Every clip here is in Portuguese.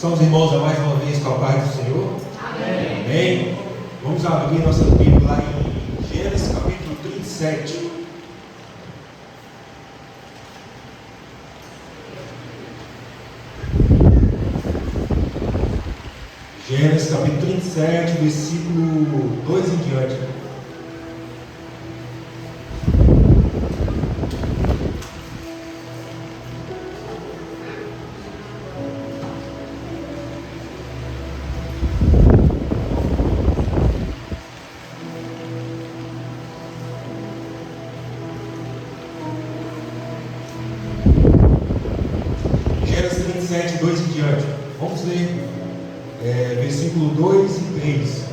São os irmãos a mais uma vez com a paz do Senhor? Amém. Amém. Vamos abrir nossa Bíblia lá em Gênesis capítulo 37. Gênesis capítulo 37, versículo 2 em diante. Gênesis 37, 2 em diante. Vamos ler versículo 2 e 3.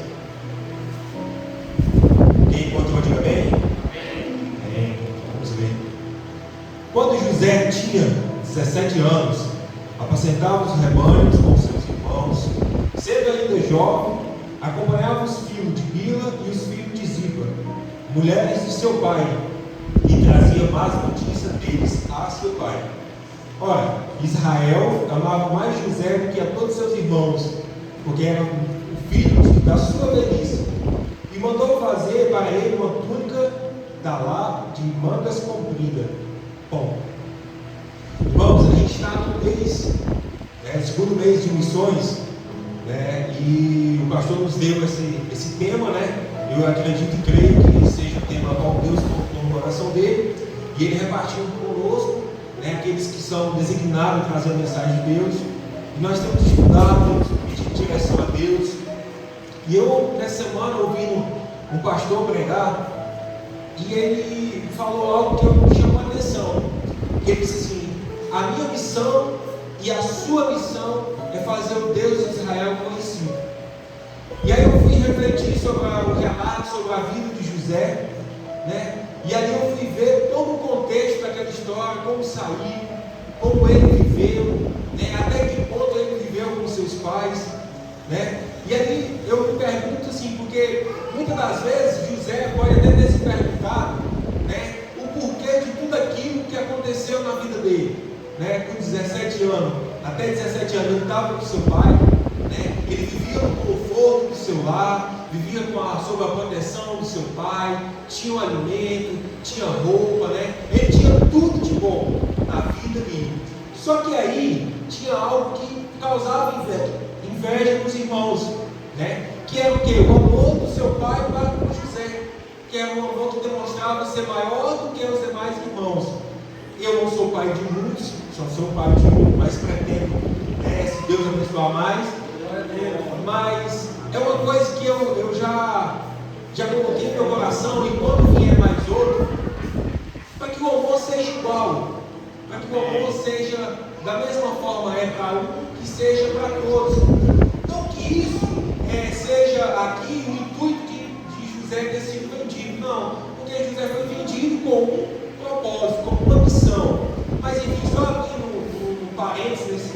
Quem encontrou, diga bem? Amém. Vamos ler. Quando José tinha 17 anos, apacentava os rebanhos com seus irmãos. Sendo ainda jovem, acompanhava os filhos de Bila e os filhos de Zipa, mulheres de seu pai, e trazia más notícias deles a seu pai. Ora, Israel amava mais José do que a todos seus irmãos, porque era o filho da sua velhice, e mandou fazer para ele uma túnica da lã de mangas compridas. Bom, irmãos, a gente está no mês, segundo mês de missões, e o pastor nos deu esse tema, eu acredito e creio que seja o tema qual Deus colocou no coração dele, e ele repartiu conosco, aqueles que são designados a trazer a mensagem de Deus. E nós temos estudado, temos pedido direção a Deus. E eu, nessa semana, ouvindo um pastor pregar, e ele falou algo que me chamou a atenção. Ele disse assim: a minha missão e a sua missão é fazer o Deus de Israel conhecido. E aí eu fui refletir sobre o relato, sobre a vida de José, e ali eu fui ver todo o contexto daquela história, como saiu, como ele viveu, até que ponto ele viveu com seus pais, E ali eu me pergunto assim, porque muitas das vezes José pode até ter se perguntado, o porquê de tudo aquilo que aconteceu na vida dele, com 17 anos, até 17 anos ele estava com seu pai, ele vivia no conforto do seu lar, vivia sob a proteção do seu pai, tinha um alimento, tinha roupa, ele tinha tudo de bom na vida dele. Só que aí tinha algo que causava inveja dos irmãos, que era o quê? O amor do seu pai para com José, que era um amor que demonstrava ser maior do que os demais irmãos. Eu não sou pai de muitos, só sou pai de um, mas pretendo, se Deus abençoar mais. Mas é uma coisa que eu já coloquei no meu coração, e quando vier mais outro, para que o amor seja igual, para que o amor seja da mesma forma, para um, que seja para todos. Não que isso seja aqui o intuito de José ter sido vendido, não, porque José foi vendido com um propósito, com uma missão. Mas enfim, só aqui no parênteses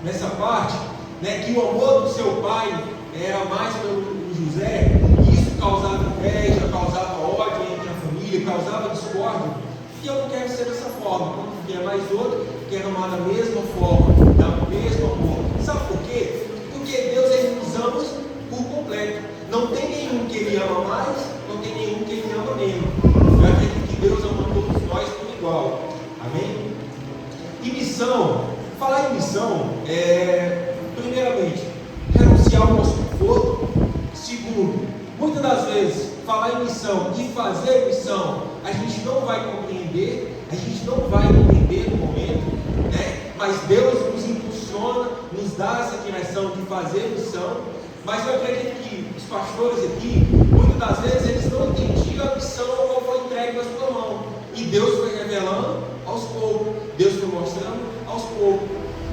nessa parte, que o amor do seu pai era mais pelo José, e isso causava inveja, causava ódio entre a família, causava discórdia. E eu não quero ser dessa forma. Quando vier mais outro, quero amar da mesma forma, dar o mesmo amor. Sabe por quê? Porque Deus, Ele nos ama por completo. Não tem nenhum que Ele ama mais, não tem nenhum que Ele ama menos. Eu acredito que Deus ama todos nós por igual. Amém? E missão, falar em missão primeiramente, renunciar ao nosso conforto. Segundo, muitas das vezes, falar em missão e fazer missão, a gente não vai compreender, no momento, mas Deus nos impulsiona, nos dá essa direção de fazer missão. Mas eu acredito que os pastores aqui, muitas das vezes, eles não entendiam a missão a qual foi entregue na sua mão, e Deus foi revelando aos poucos, Deus foi mostrando aos poucos.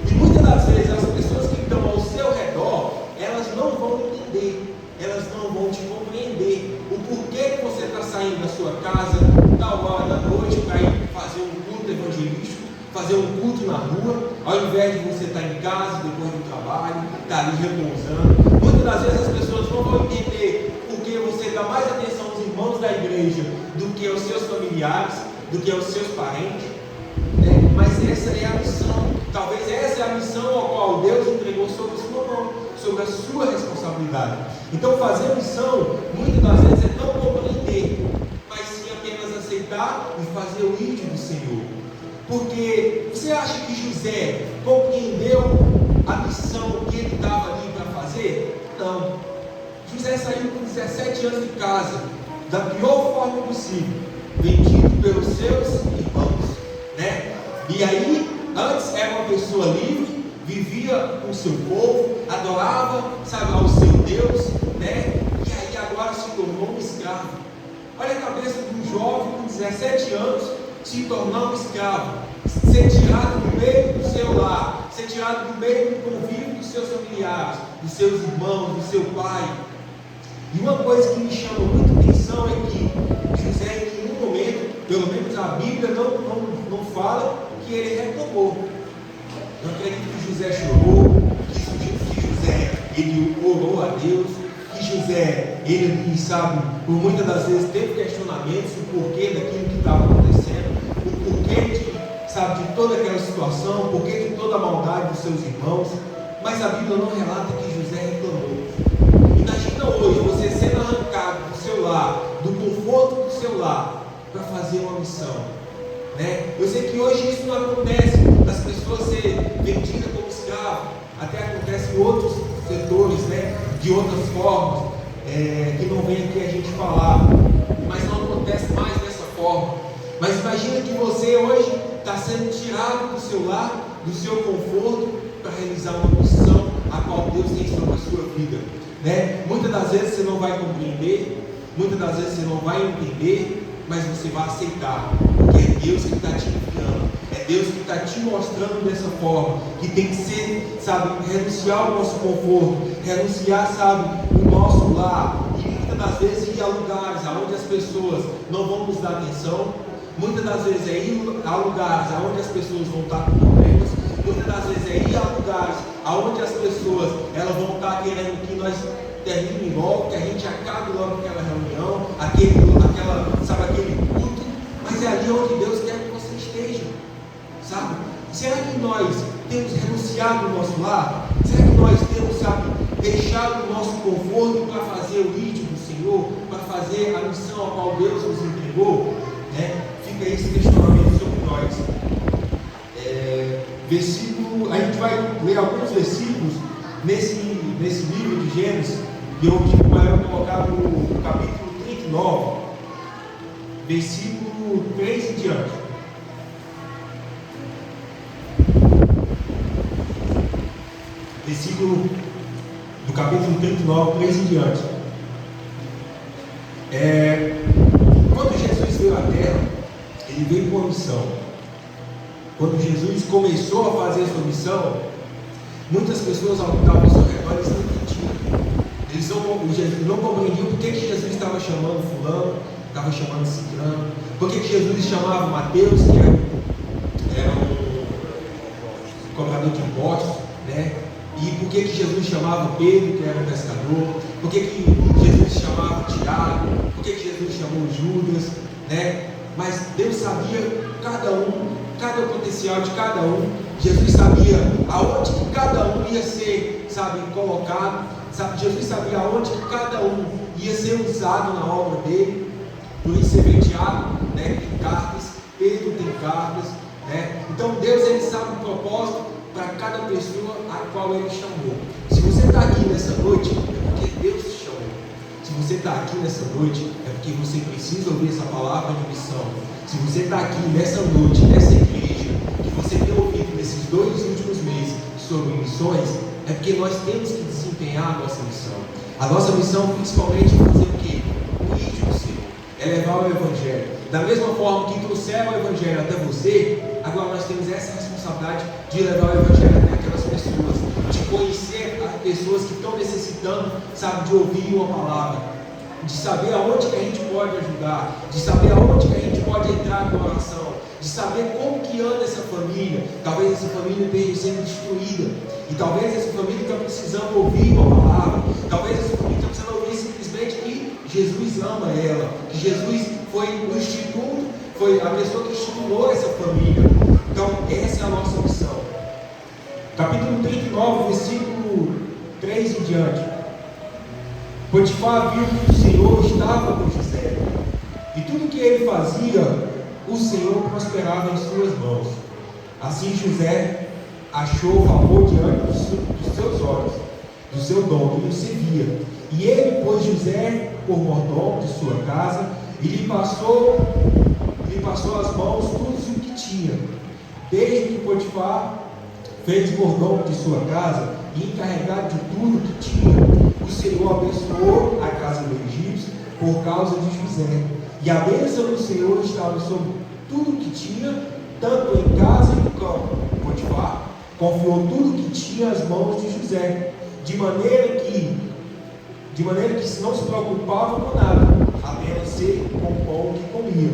E muitas das vezes as pessoas que estão ao seu redor, elas não vão entender, elas não vão te compreender o porquê que você está saindo da sua casa tal hora da noite para ir fazer um culto evangelístico, fazer um culto na rua, ao invés de você estar em casa depois do trabalho, estar ali repousando. Muitas das vezes as pessoas não vão entender porque você dá mais atenção aos irmãos da igreja do que aos seus familiares, do que aos seus parentes, mas mas essa é a missão. Talvez essa é a missão ao qual Deus entregou sobre a sua mão, sobre a sua responsabilidade. Então fazer missão, muitas das vezes, é não compreender, mas sim apenas aceitar e fazer o íntimo do Senhor. Porque você acha que José compreendeu a missão que ele estava ali para fazer? Não. José saiu com 17 anos de casa, da pior forma possível, vendido pelos seus irmãos, né? E aí, antes era uma pessoa livre, vivia com o seu povo, adorava, sabe, ao seu Deus, né? E aí agora se tornou um escravo. Olha a cabeça de um jovem com 17 anos se tornar um escravo, ser tirado do meio do seu lar, ser tirado do meio do convívio dos seus familiares, dos seus irmãos, do seu pai. E uma coisa que me chama muita atenção é que José, em um momento, pelo menos a Bíblia não fala que ele reclamou. Eu acredito que José chorou, que José ele orou a Deus, que José ele sabe, por muitas das vezes teve questionamentos do porquê daquilo que estava acontecendo, o porquê de toda aquela situação, o porquê de toda a maldade dos seus irmãos. Mas a Bíblia não relata que José reclamou. Imagina hoje você sendo arrancado do seu lar, do conforto do seu lar, para fazer uma missão, né? Eu sei que hoje isso não acontece, das pessoas serem vendidas como escravo, até acontece em outros setores, né? De outras formas, que não vem aqui a gente falar, mas não acontece mais dessa forma. Mas imagina que você hoje está sendo tirado do seu lar, do seu conforto, para realizar uma missão a qual Deus tem sobre a sua vida, né? Muitas das vezes você não vai compreender, muitas das vezes você não vai entender, mas você vai aceitar, porque é Deus que está te enviando, é Deus que está te mostrando dessa forma, que tem que ser, sabe, renunciar ao nosso conforto, renunciar, sabe, o nosso lar, e muitas das vezes ir a lugares onde as pessoas não vão nos dar atenção, muitas das vezes é ir a lugares onde as pessoas vão estar com problemas, muitas das vezes é ir a lugares onde as pessoas elas vão estar querendo que nós termine logo, que a gente acabe logo aquela reunião, aquele culto, mas é ali onde Deus quer que você esteja, sabe? Será que nós temos renunciado o nosso lar? Será que nós temos, sabe, deixado o nosso conforto para fazer o íntimo do Senhor, para fazer a missão a qual Deus nos entregou? Né? Fica esse questionamento sobre nós. A gente vai ler alguns versículos nesse livro de Gênesis, e eu tive maior colocar no capítulo 39, versículo 3 em diante. Versículo do capítulo 39, 3 em diante. Quando Jesus veio à terra, ele veio com uma missão. Quando Jesus começou a fazer a sua missão, muitas pessoas ao estavam ao seu redor, eles não entendiam. Eles não compreendiam por que Jesus estava chamando fulano, estava chamando ciclano, por que Jesus chamava Mateus, que era um cobrador de impostos, né? E por que Jesus chamava Pedro, que era um pescador, por que Jesus chamava Tiago, por que Jesus chamou Judas, né? Mas Deus sabia cada potencial de cada um. Jesus sabia aonde que cada um ia ser, sabe, colocado, sabe? Jesus sabia aonde que cada um ia ser usado na obra dele. Por isso você vê Tiago, né, tem cartas, Pedro tem cartas, né? Então Deus, ele sabe o propósito para cada pessoa a qual ele chamou. Se você está aqui nessa noite, é porque Deus te chamou. Se você está aqui nessa noite, é porque você precisa ouvir essa palavra de missão. Se você está aqui nessa noite, nessa igreja, que você tem ouvido nesses 2 últimos meses sobre missões, é porque nós temos que desempenhar a nossa missão. A nossa missão, principalmente, é fazer o quê? O íntimo do Senhor, é levar o Evangelho. Da mesma forma que trouxeram o Evangelho até você, agora nós temos essa responsabilidade de levar o Evangelho até aquelas pessoas, de conhecer as pessoas que estão necessitando, sabe, de ouvir uma palavra, de saber aonde que a gente pode ajudar, de saber aonde que a gente pode entrar com oração, de saber como que anda essa família. Talvez essa família esteja sendo destruída, e talvez essa família está precisando ouvir uma palavra, talvez essa família está precisando ouvir simplesmente que Jesus ama ela, que Jesus foi o instituto, foi a pessoa que estimulou essa família. Então, essa é a nossa missão. Capítulo 39, versículo 3 em diante. Potifar viu que o Senhor estava com José, e tudo que ele fazia, o Senhor prosperava em suas mãos. Assim José achou favor diante dos seus olhos, do seu dono, e o servia. E ele pôs José por mordomo de sua casa, e lhe passou às mãos tudo o que tinha. Desde que Potifar fez mordomo de sua casa e encarregado de tudo que tinha, o Senhor abençoou a casa do egípcio por causa de José. E a bênção do Senhor estava sobre tudo que tinha, tanto em casa e no campo. Potifar confiou tudo que tinha às mãos de José, de maneira que não se preocupava com nada, apenas ser com o pão que comia.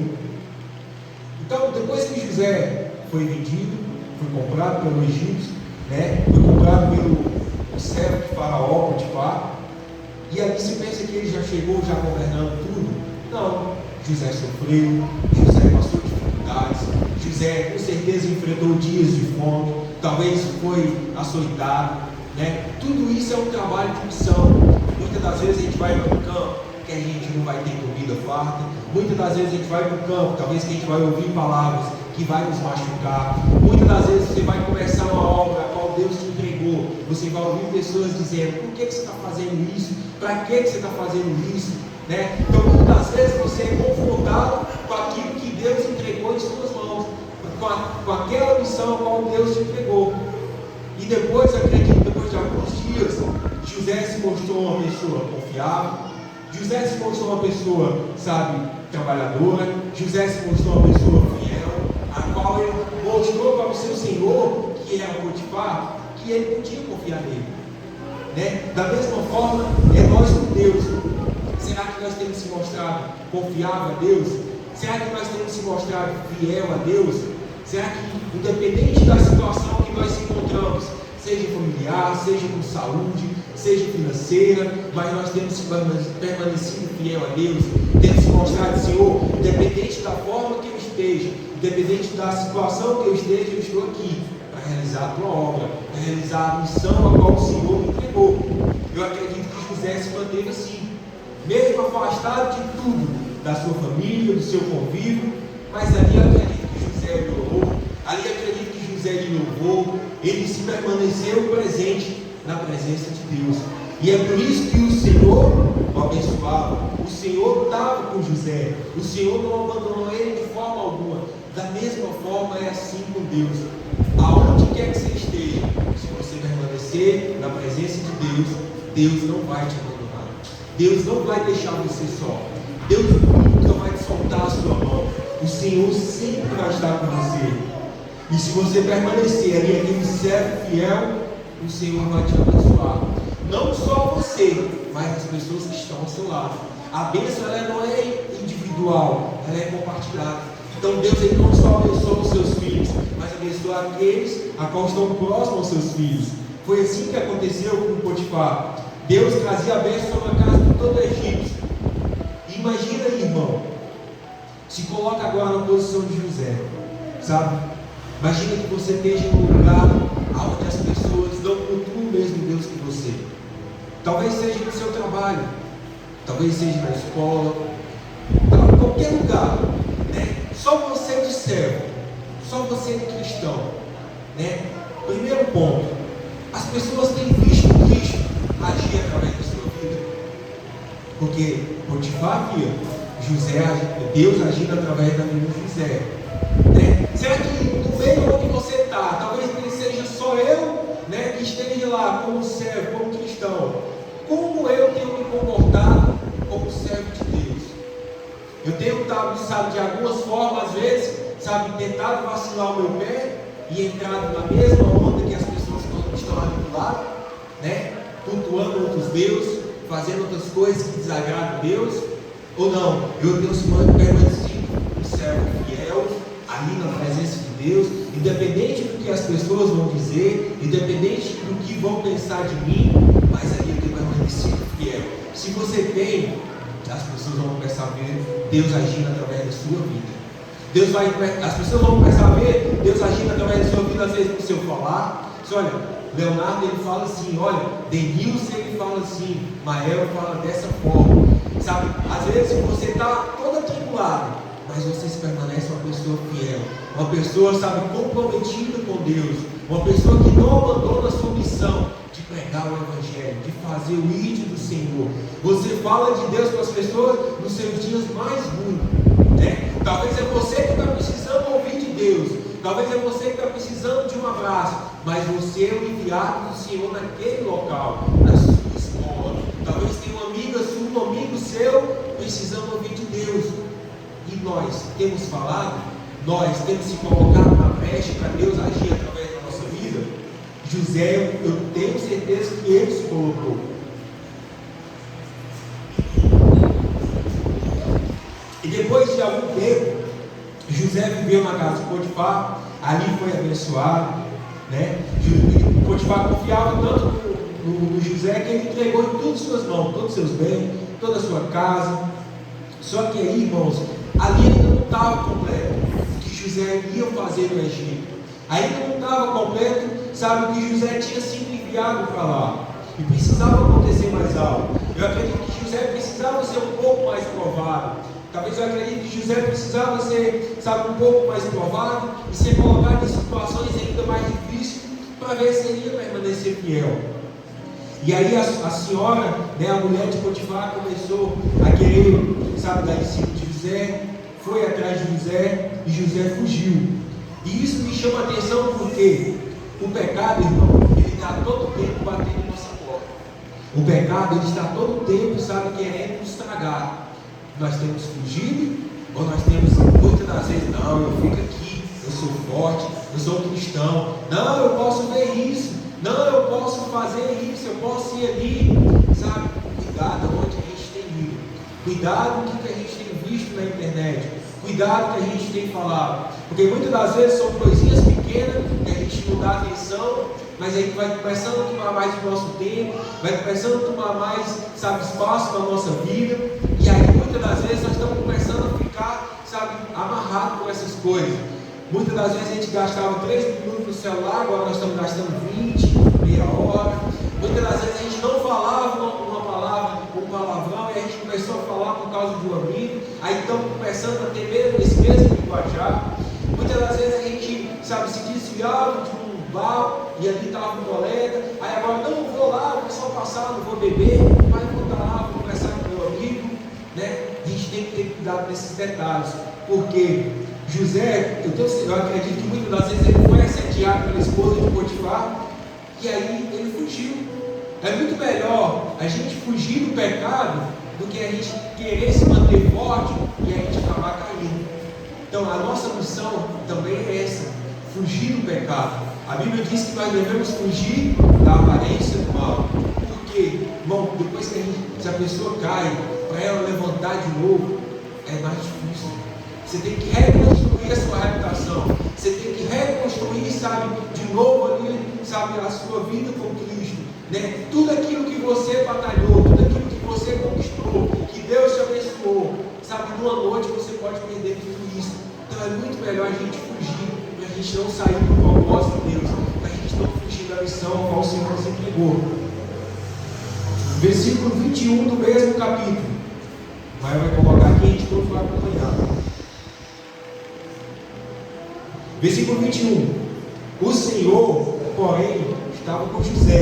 Então, depois que José foi vendido, foi comprado pelo egípcio, foi comprado pelo servo de Faraó, Potifar, e ali se pensa que ele já chegou, já governando tudo. Não, José sofreu, José passou dificuldades, José com certeza enfrentou dias de fome, talvez foi açoitado, Tudo isso é um trabalho de missão. Muitas das vezes a gente vai para o campo que a gente não vai ter comida farta, muitas das vezes a gente vai para o campo, talvez que a gente vai ouvir palavras que vai nos machucar, muitas das vezes você vai começar uma obra a qual Deus te entregou, você vai ouvir pessoas dizendo: por que você está fazendo isso? Para que você está fazendo isso? Então muitas das vezes você é confrontado com aquilo que Deus entregou em suas mãos, com aquela missão a qual Deus te entregou. E depois, acredito, depois de alguns dias, José se mostrou uma pessoa confiável, José se mostrou uma pessoa, trabalhadora, José se mostrou uma pessoa fiel, a qual ele mostrou para o seu senhor, que era Potifar, que ele podia confiar nele. Da mesma forma, é nós com Deus. Será que nós temos se mostrado confiável a Deus? Será que nós temos se mostrado fiel a Deus? Será que, independente da situação que nós se encontramos, seja familiar, seja com saúde, seja financeira, mas nós temos permanecido fiel a Deus, temos se mostrado: Senhor, independente da forma que eu esteja, independente da situação que eu esteja, eu estou aqui para realizar a tua obra, para realizar a missão a qual o Senhor me entregou. Eu acredito que José se manteve assim, mesmo afastado de tudo, da sua família, do seu convívio, mas ali eu acredito que José orou, ali eu acredito que José lhe louvou, ele se permaneceu presente na presença de Deus. E é por isso que o Senhor o abençoava, o Senhor estava com José, o Senhor não abandonou ele de forma alguma. Da mesma forma é assim com Deus. Aonde quer que você esteja, se você permanecer na presença de Deus, Deus não vai te abandonar, Deus não vai deixar você só, Deus nunca vai te soltar a sua mão. O Senhor sempre vai estar com você. E se você permanecer ali, aquele servo fiel, o Senhor vai te abençoar. Não só você, mas as pessoas que estão ao seu lado. A bênção ela não é individual, ela é compartilhada. Então Deus ele não só abençoa os seus filhos, mas abençoa aqueles a qual estão próximos aos seus filhos. Foi assim que aconteceu com Potifar. Deus trazia a bênção sobre a casa de todo o egípcio. Imagina aí, irmão, se coloca agora na posição de José, Imagina que você esteja em um lugar onde as pessoas não cultuam o mesmo Deus que você. Talvez seja no seu trabalho, talvez seja na escola, em qualquer lugar, Só você de servo, só você de cristão, Primeiro ponto, as pessoas têm visto Cristo agir através da sua vida, porque Potifar via Deus agindo através da vida de José. Será que no meio onde você está, talvez ele seja só eu, que esteja lá como servo, como cristão? Como eu tenho me comportado como servo de Deus? Eu tenho estado, de algumas formas, às vezes, tentado vacilar o meu pé e entrado na mesma onda que as pessoas que estão ali do lado, cultuando outros deuses, fazendo outras coisas que desagradam a Deus, ou não? Eu tenho permanecido um servo fiel, ali na presença de Deus, independente do que as pessoas vão dizer, independente do que vão pensar de mim, mas ali eu tenho permanecido fiel. Se você tem, as pessoas vão perceber Deus agindo através da sua vida. As pessoas vão começar a ver Deus agindo através do seu vida, às vezes no seu falar. Olha, Leonardo ele fala assim, olha, Denilson ele fala assim, Mael fala dessa forma, sabe? Às vezes você está todo atribulado, mas você se permanece uma pessoa fiel, uma pessoa, sabe, comprometida com Deus, uma pessoa que não abandona a sua missão de pregar o Evangelho, de fazer o ídolo do Senhor. Você fala de Deus para as pessoas nos seus dias mais ruins, né? Talvez é você que está precisando ouvir de Deus, talvez é você que está precisando de um abraço, mas você é o enviado do Senhor naquele local, na sua escola. Talvez tenha uma amiga sua, um amigo seu precisando ouvir de Deus. E nós temos falado, nós temos se colocado na brecha para Deus agir através da nossa vida. José, eu tenho certeza que ele se colocou. E depois de algum tempo, José viveu na casa de Potifar, ali foi abençoado, né? Potifar confiava tanto no José que ele entregou em todas as suas mãos, todos os seus bens, toda a sua casa. Só que aí, irmãos, ali ainda não estava completo o que José ia fazer no Egito. Ainda não estava completo, sabe, o que José tinha sido enviado para lá. E precisava acontecer mais algo. Eu acredito que José precisava ser um pouco mais provado. Talvez eu acredite que José precisava ser, sabe, um pouco mais provado e ser colocado em situações ainda mais difíceis para ver se ele ia permanecer fiel. E aí a senhora, né, a mulher de Potifar começou a querer, sabe, dar em cima de José, foi atrás de José e José fugiu. E isso me chama a atenção porque o pecado, irmão, ele está todo tempo batendo em nossa porta. O pecado, ele está todo tempo, sabe, querendo nos tragar. Nós temos fugido, ou nós temos muitas das vezes, não, eu fico aqui, eu sou forte, eu sou cristão, não, eu posso ver isso, não, eu posso fazer isso, eu posso ir ali, sabe? Cuidado onde a gente tem ido, cuidado com o que a gente tem visto na internet, cuidado com o que a gente tem falado, porque muitas das vezes são coisinhas pequenas que a gente não dá atenção, mas aí vai começando a tomar mais do nosso tempo, vai começando a tomar mais, sabe, espaço na nossa vida, e aí muitas das vezes nós estamos começando a ficar, sabe, amarrados com essas coisas. Muitas das vezes a gente gastava 3 minutos no celular, agora nós estamos gastando 20, meia hora. Muitas das vezes a gente não falava uma palavra, um palavrão, e a gente começou a falar por causa de um amigo, aí estamos começando a ter mesmo esse mesmo linguajar. Muitas das vezes a gente, sabe, se desviava de um bar, e ali estava um colega, aí agora não vou lá, vou só passar, não vou beber, mas vou estar lá, vou conversar com meu amigo, né? A gente tem que ter cuidado nesses detalhes, porque José, eu acredito que muitas das vezes ele foi assediado pela esposa de Potifar, e aí ele fugiu. É muito melhor a gente fugir do pecado do que a gente querer se manter forte e a gente acabar caindo. Então a nossa missão também é essa, fugir do pecado. A Bíblia diz que nós devemos fugir da aparência do mal. Porque, irmão, depois se a pessoa cai, para ela levantar de novo, é mais difícil. Você tem que reconstruir a sua reputação. Você tem que reconstruir, sabe, de novo ali, sabe, a sua vida com Cristo, né? Tudo aquilo que você batalhou, tudo aquilo que você conquistou, que Deus te abençoou, sabe, numa noite você pode perder tudo isso. Então é muito melhor a gente fugir, para a gente não sair do propósito de Deus, para a gente não fugir da missão a qual o Senhor nos entregou. Versículo 21 do mesmo capítulo. O Maio vai colocar aqui, a gente todo vai acompanhar. Versículo 21. O Senhor, porém, estava com José,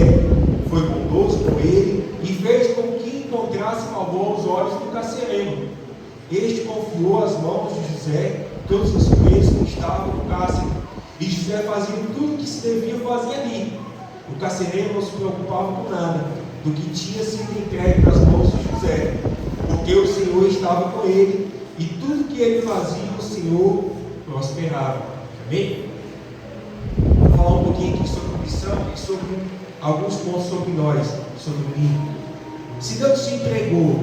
foi bondoso com ele e fez com que encontrasse favor aos olhos do carcereiro. Este confiou às mãos de José todos os presos que estavam no cárcere, e José fazia tudo o que se devia fazer ali. O carcereiro não se preocupava com nada do que tinha sido entregue nas mãos de José, porque o Senhor estava com ele, e tudo que ele fazia, o Senhor prosperava. Amém? Vou falar um pouquinho aqui sobre missão e sobre alguns pontos sobre nós, sobre mim. Se Deus te entregou,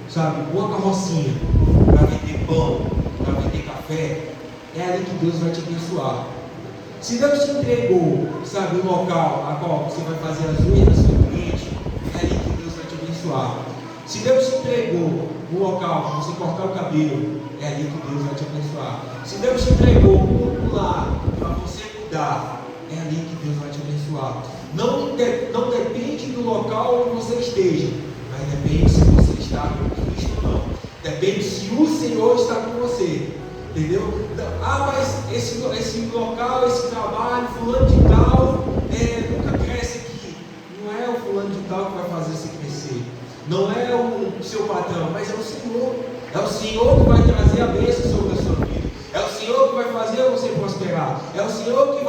sabe, uma carrocinha para vender pão, para vender café, é ali que Deus vai te abençoar. Se Deus te entregou, sabe, um local a qual você vai fazer as unhas do seu cliente, é ali que Deus vai te abençoar. Se Deus te entregou um local para você cortar o cabelo, é ali que Deus vai te abençoar. Se Deus te entregou um lar para você cuidar, é ali que Deus vai te abençoar. Não depende do local onde você esteja, mas depende se você está com Cristo ou não. Depende se o Senhor está com você. Entendeu? Mas esse local, esse trabalho, fulano de tal, nunca cresce aqui. Não é o fulano de tal que vai fazer você crescer. Não é o seu patrão, mas é o Senhor. É o Senhor que vai trazer a bênção sobre a sua vida. É o Senhor que vai fazer você prosperar. É o Senhor que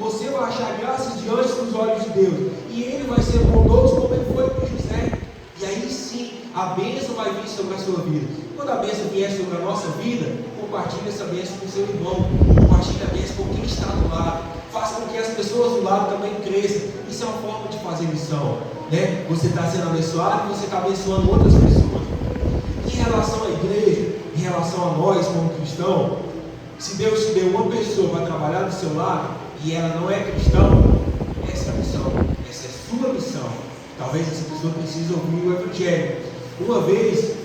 você vai achar graças diante dos olhos de Deus. E Ele vai ser bondoso como Ele foi com José. E aí sim, a bênção vai vir sobre a sua vida. Quando a bênção vier sobre a nossa vida, compartilhe essa bênção com seu irmão. Compartilhe a bênção com quem está do lado. Faça com que as pessoas do lado também cresçam. Isso é uma forma de fazer missão, né? Você está sendo abençoado e você está abençoando outras pessoas. Em relação à igreja, em relação a nós como cristãos, se Deus te deu uma pessoa para trabalhar do seu lado e ela não é cristã, essa é a missão, essa é a sua missão. Talvez essa pessoa precise ouvir o Evangelho. Uma vez,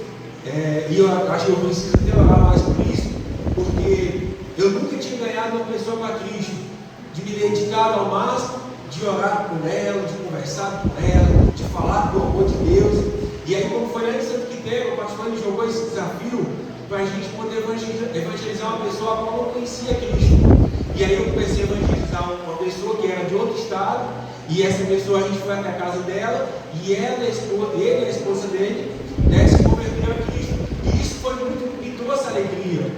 e eu acho que eu preciso ter orar mais por isso, porque eu nunca tinha ganhado uma pessoa para Cristo, de me dedicar ao máximo, de orar por ela, de conversar com ela, de falar do amor de Deus. E aí, como foi lá em Santo Quitério, o pastor jogou esse desafio para a gente poder evangelizar uma pessoa a qual não conhecia Cristo. E aí eu comecei a evangelizar uma pessoa que era de outro estado, e essa pessoa a gente foi até a casa dela, e ele e a esposa dele, né, se converteram a Cristo. E isso foi muito, me trouxe alegria.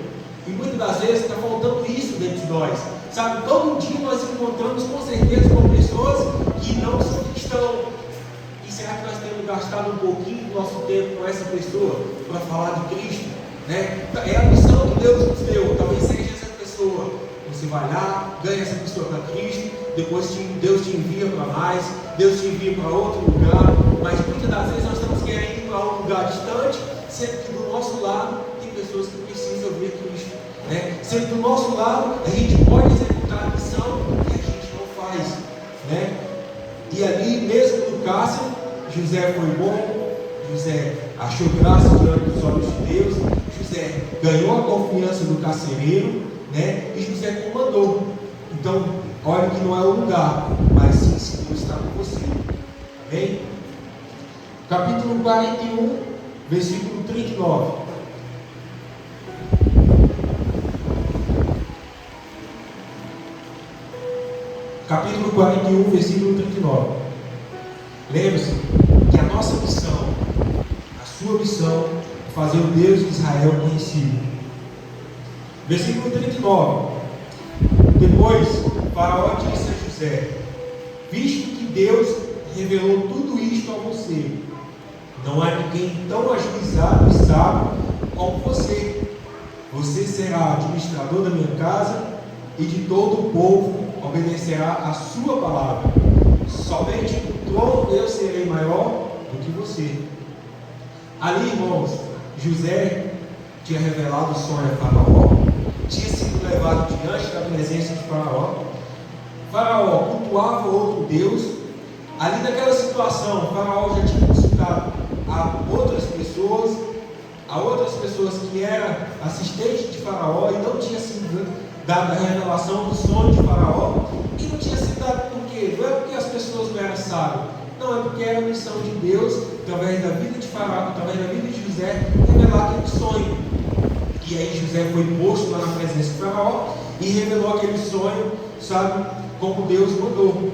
E muitas das vezes está faltando isso dentro de nós. Sabe, todo dia nós encontramos com certeza com pessoas que não são cristãos. E será que nós temos gastado um pouquinho do nosso tempo com essa pessoa para falar de Cristo? Né? É a missão que Deus nos deu. Talvez seja essa pessoa. Você vai lá, ganha essa pessoa para Cristo, depois Deus te envia para mais, Deus te envia para outro lugar. Mas muitas das vezes nós estamos querendo ir para um lugar distante, sendo que do nosso lado tem pessoas que precisam ouvir Cristo. Né? Sendo do nosso lado, a gente pode executar a missão e a gente não faz. Né? E ali mesmo no cárcere, José foi bom, José achou graça diante dos olhos de Deus, José ganhou a confiança do carcereiro, né? E José comandou. Então, olha que não é o lugar, mas sim se Deus está com você. Amém? Capítulo 41, versículo 39. Capítulo 41, versículo 39. Lembre-se que a nossa missão, a sua missão, é fazer o Deus de Israel conhecido. Versículo 39. Depois, Faraó disse a José: visto que Deus revelou tudo isto a você, não há ninguém tão ajuizado e sábio como você. Você será administrador da minha casa e de todo o povo obedecerá a sua palavra. Somente no trono eu serei maior do que você. Ali, irmãos, José tinha revelado o sonho a Faraó, tinha sido levado diante da presença de Faraó. Faraó cultuava outro Deus. Ali naquela situação, Faraó já tinha consultado a outras pessoas que eram assistentes de Faraó, e não tinha sido dada a revelação do sonho de Faraó. E não tinha sido dado por quê? Não é porque as pessoas não eram sábias, não, é porque era a missão de Deus, através da vida de Faraó, através da vida de José, revelar aquele sonho. E aí José foi posto lá na presença de Faraó e revelou aquele sonho, sabe, como Deus mandou.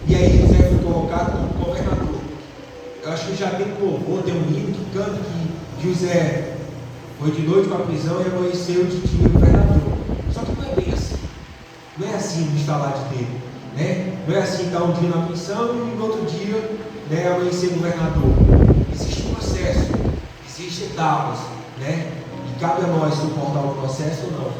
E aí José foi colocado como governador. Eu acho que já tem um louvor, tem um hino que canta que José foi de noite para a prisão e amanheceu de dia governador. Só que não é bem assim. Não é assim no instalar de Deus, né? Não é assim estar um dia na prisão e no outro dia, né, amanhecer governador. Existe um processo, existem etapas, né? E cabe a nós suportar o processo ou não.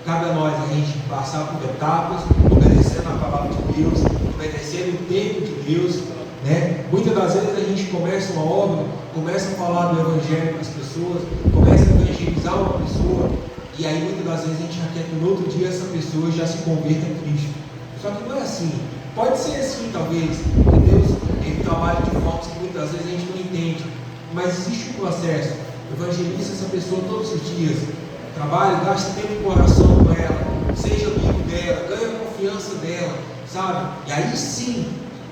Cabe a nós a gente passar por etapas, obedecendo a palavra de Deus, obedecendo o tempo de Deus, né? Muitas das vezes a gente começa uma obra, começa a falar do Evangelho para as pessoas, começa a evangelizar uma pessoa, e aí muitas das vezes a gente já quer que no outro dia essa pessoa já se converta a Cristo. Só que não é assim. Pode ser assim, talvez, que Deus ele trabalha de formas que muitas vezes a gente não entende, mas existe um processo. Evangeliza essa pessoa todos os dias, trabalhe, gaste tempo em oração com ela, seja amigo dela, ganhe a confiança dela, sabe? E aí sim,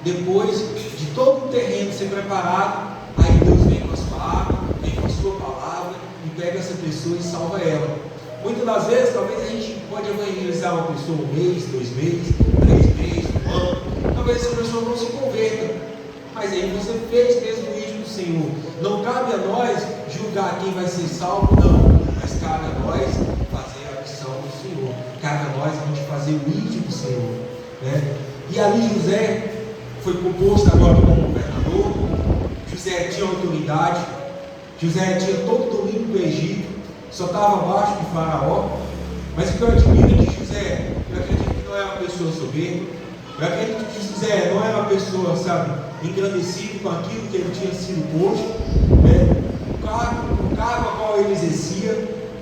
depois de todo o terreno ser preparado, aí Deus vem com a sua água, vem com a sua palavra e pega essa pessoa e salva ela. Muitas das vezes, talvez a gente pode evangelizar uma pessoa 1 mês, 2 meses, 3 meses, 1 ano, talvez essa pessoa não se converta, mas aí você fez mesmo o ídolo do Senhor. Não cabe a nós julgar quem vai ser salvo, não, mas cabe a nós fazer a missão do Senhor, cabe a nós a gente fazer o ídolo do Senhor, né? E ali José foi composto agora como governador. José tinha autoridade, José tinha todo o domínio do Egito, só estava abaixo de Faraó. Mas o que eu admiro de José, eu acredito que não era uma pessoa soberba, eu acredito que José não era uma pessoa, sabe, engrandecido com aquilo que ele tinha sido posto, né? O cargo a qual ele exercia,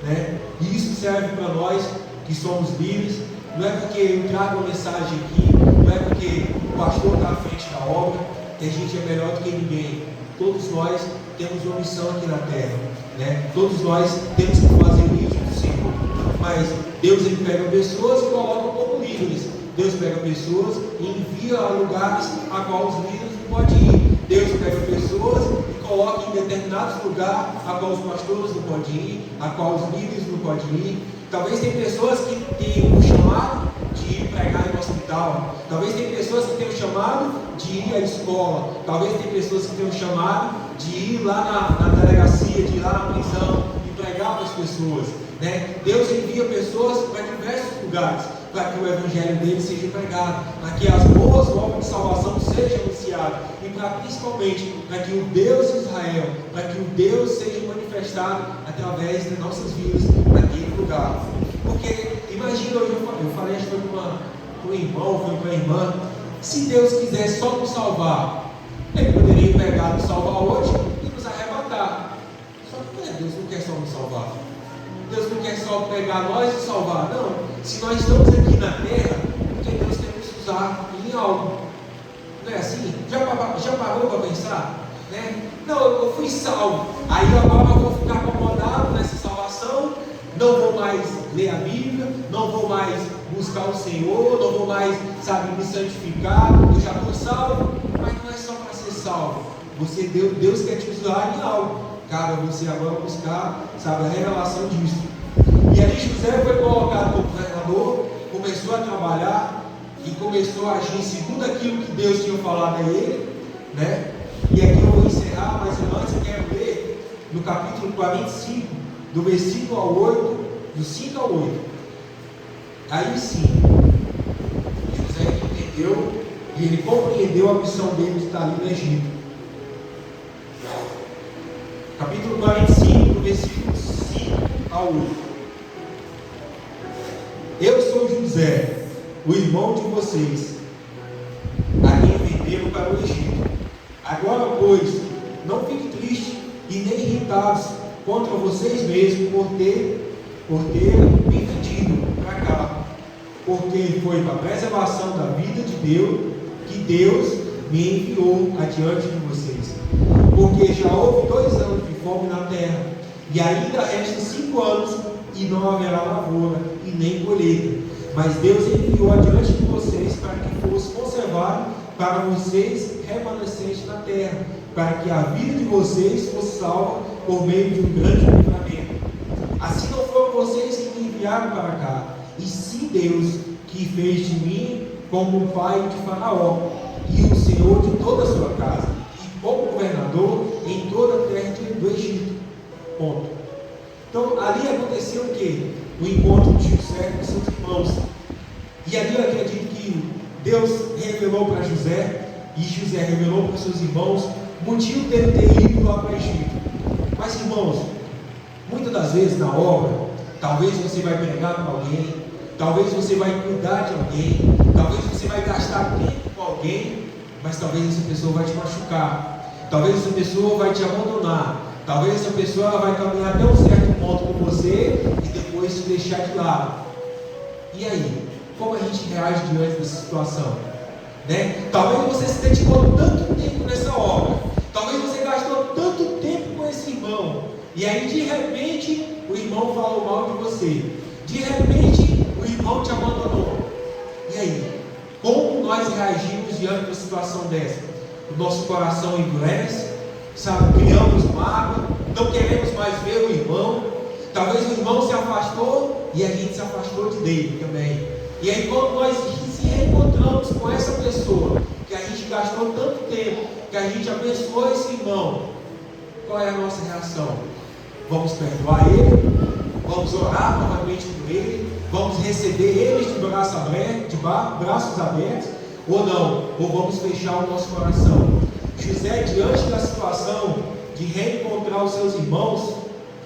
né? E isso serve para nós que somos livres. Não é porque eu trago uma mensagem aqui, não é porque o pastor está à frente da obra, que a gente é melhor do que ninguém. Todos nós temos uma missão aqui na terra, né? Todos nós temos que fazer o ídolo do Senhor. Mas Deus, ele pega pessoas e coloca como líderes. Deus pega pessoas e envia a lugares a qual os líderes não podem ir. Deus pega pessoas e coloca em determinados lugares a qual os pastores não podem ir, a qual os líderes não podem ir. Talvez tem pessoas que têm o chamado de ir pregar em um hospital. Talvez tem pessoas que têm o chamado de ir à escola. Talvez tem pessoas que têm o chamado de ir lá na delegacia, de ir lá na prisão e pregar para as pessoas, né? Deus envia pessoas para diversos lugares, para que o evangelho dele seja pregado, para que as boas obras de salvação sejam anunciadas e principalmente para que o Deus de Israel, para que o Deus seja manifestado através de nossas vidas naquele lugar. Porque imagina, eu falei, acho que foi para um irmão, foi para a irmã, se Deus quisesse só nos salvar, ele poderia pegar, nos salvar hoje e nos arrebatar. Só que Deus não quer só nos salvar. Deus não quer só pegar nós e salvar, não. Se nós estamos aqui na terra, porque Deus quer nos usar em algo. Não é assim? Já parou para pensar? Né? Não, eu fui salvo, aí agora eu vou ficar acomodado nessa salvação, não vou mais ler a Bíblia, não vou mais buscar o Senhor, não vou mais, sabe, me santificar, eu já estou salvo. Mas não é só para ser salvo. Deus quer te usar em algo. Cabe a você agora buscar, sabe, a revelação disso. E ali José foi colocado como governador, começou a trabalhar e começou a agir segundo aquilo que Deus tinha falado a ele, né? E aqui eu vou encerrar, mas antes eu quero ler no capítulo 45, do versículo ao 8, do 5 ao 8. Aí sim, José entendeu e ele compreendeu a missão dele de estar ali no Egito. Capítulo 45, do versículo 5 ao 8. Eu sou José, o irmão de vocês, a quem venderam para o Egito. Agora, pois, não fiquem tristes e nem irritados contra vocês mesmos por ter me vendido para cá, porque foi para a preservação da vida de Deus que Deus me enviou adiante de vocês. Porque já houve 2 anos de fome na terra, e ainda restam 5 anos, e não haverá lavoura e nem colheita. Mas Deus enviou adiante de vocês para que fosse conservado para vocês remanescente na terra, para que a vida de vocês fosse salva por meio de um grande livramento. Assim não foram vocês que me enviaram para cá, e sim Deus, que fez de mim como um pai de Faraó, e o Senhor de toda a sua casa, e como governador em toda a terra do Egito. Ponto. Então ali aconteceu o quê? O encontro de José com seus irmãos. E ali eu acredito que Deus revelou para José, e José revelou para seus irmãos, o motivo dele ter ido lá para o Egito. Mas irmãos, muitas das vezes na obra, talvez você vai pregar para alguém, talvez você vai cuidar de alguém, talvez você vai gastar tempo com alguém, mas talvez essa pessoa vai te machucar, talvez essa pessoa vai te abandonar, talvez essa pessoa vai caminhar até um certo ponto com você e depois te deixar de lado. E aí, como a gente reage diante dessa situação? Né? Talvez você se dedicou tanto tempo nessa obra, talvez você gastou tanto tempo com esse irmão, e aí de repente o irmão falou mal de você. De repente, o irmão te abandonou. E aí? Como nós reagimos diante de uma situação dessa? O nosso coração endurece, sabe? Criamos mágoa, não queremos mais ver o irmão. Talvez o irmão se afastou e a gente se afastou dele também. E aí, quando nós se reencontramos com essa pessoa, que a gente gastou tanto tempo, que a gente abençoou esse irmão, qual é a nossa reação? Vamos perdoar ele? Vamos orar novamente por ele? Vamos receber eles de braços abertos? Ou não? Ou vamos fechar o nosso coração? José, diante da situação de reencontrar os seus irmãos,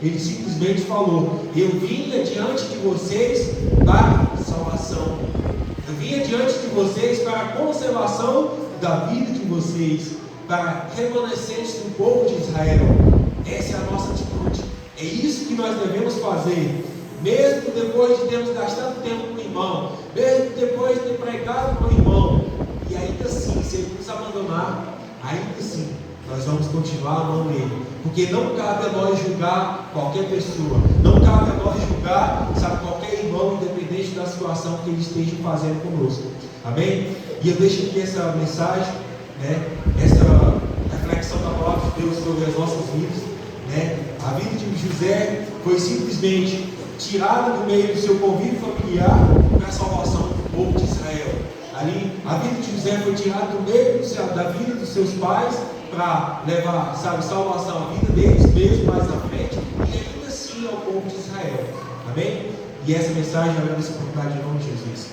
ele simplesmente falou: eu vinha diante de vocês para salvação. Eu vinha diante de vocês para a conservação da vida de vocês, para remanescentes do povo de Israel. Essa é a nossa atitude. É isso que nós devemos fazer. Mesmo depois de termos gastado tempo com o irmão, mesmo depois de ter pregado com o irmão, e ainda assim, se ele nos abandonar, ainda assim, nós vamos continuar amando ele. Porque não cabe a nós julgar qualquer pessoa, não cabe a nós julgar, sabe, qualquer irmão, independente da situação que ele esteja fazendo conosco. Amém? E eu deixo aqui essa mensagem, né, essa reflexão da palavra de Deus sobre as nossas vidas, né? A vida de José foi simplesmente tirada do meio do seu convívio familiar para a salvação do povo de Israel. Ali, a vida de José foi tirada do meio da vida dos seus pais para levar, sabe, salvação à vida deles mesmo mais na frente, e ainda assim ao povo de Israel. Amém? E essa mensagem eu agradeço a oportunidade em nome de Jesus.